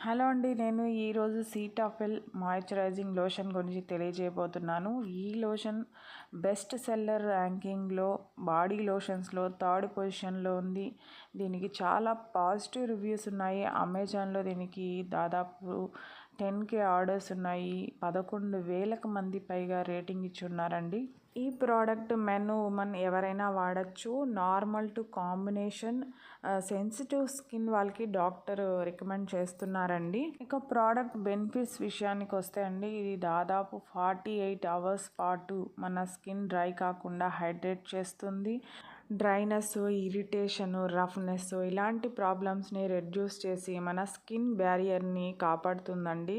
Hello అండి, నేను ఈరోజు సీటాఫిల్ మాయిశ్చరైజింగ్ లోషన్ గురించి తెలియజేయబోతున్నాను. ఈ లోషన్ బెస్ట్ సెల్లర్ ర్యాంకింగ్లో బాడీ లోషన్స్లో థర్డ్ పొజిషన్లో ఉంది. దీనికి చాలా పాజిటివ్ రివ్యూస్ ఉన్నాయి. అమెజాన్లో దీనికి దాదాపు 10K ఆర్డర్స్ ఉన్నాయి. 11,000 మంది పైగా రేటింగ్ ఇచ్చి ఉన్నారండి. ఈ ప్రోడక్ట్ మెన్ ఉమెన్ ఎవరైనా వాడచ్చు. Normal to combination sensitive skin వాళ్ళకి డాక్టర్ రికమెండ్ చేస్తున్నారండి. ఇక ప్రోడక్ట్ బెనిఫిట్స్ విషయానికి వస్తే అండి, ఇది దాదాపు 48 అవర్స్ పాటు మన స్కిన్ డ్రై కాకుండా హైడ్రేట్ చేస్తుంది. డ్రైనెస్, ఇరిటేషన్, రఫ్నెస్ ఇలాంటి ప్రాబ్లమ్స్ని రెడ్యూస్ చేసి మన స్కిన్ బ్యారియర్ని కాపాడుతుందండి.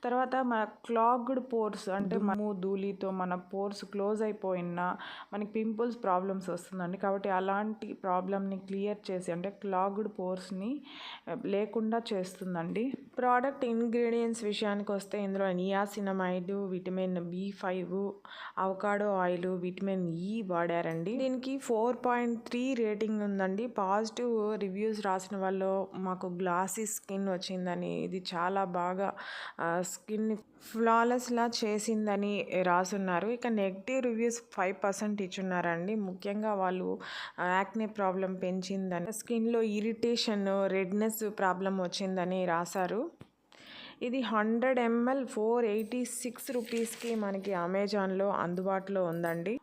తర్వాత మన క్లాగ్డ్ పోర్స్ అంటే ధూళితో మన పోర్స్ క్లోజ్ అయిపోయినా మనకి పింపుల్స్ ప్రాబ్లమ్స్ వస్తుందండి. కాబట్టి అలాంటి ప్రాబ్లమ్ని క్లియర్ చేసి అంటే క్లాగ్డ్ పోర్స్ని లేకుండా చేస్తుందండి. ప్రోడక్ట్ ఇంగ్రీడియంట్స్ విషయానికి వస్తే ఇందులో niacinamide, vitamin B5, avocado oil, vitamin E వాడారండి. దీనికి 4.3 రేటింగ్ ఉందండి. పాజిటివ్ రివ్యూస్ రాసిన వాళ్ళు మాకు గ్లాసీ స్కిన్ వచ్చిందని, ఇది చాలా బాగా స్కిన్ ఫ్లాలెస్లా చేసిందని రాసున్నారు. ఇక నెగిటివ్ రివ్యూస్ 5% ఇచ్చున్నారండి. ముఖ్యంగా వాళ్ళు యాక్నే ప్రాబ్లం పెంచిందని, స్కిన్లో ఇరిటేషన్, రెడ్నెస్ ప్రాబ్లం వచ్చిందని రాశారు. ఇది 100 ml 486 రూపీస్కి మనకి అమెజాన్లో అందుబాటులో ఉందండి.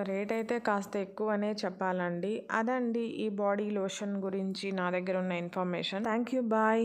రేట్ అయితే కాస్త ఎక్కువనే చెప్పాలండి. అదండి ఈ బాడీ లోషన్ గురించి నా దగ్గర ఉన్న ఇన్ఫర్మేషన్. Thank you, bye.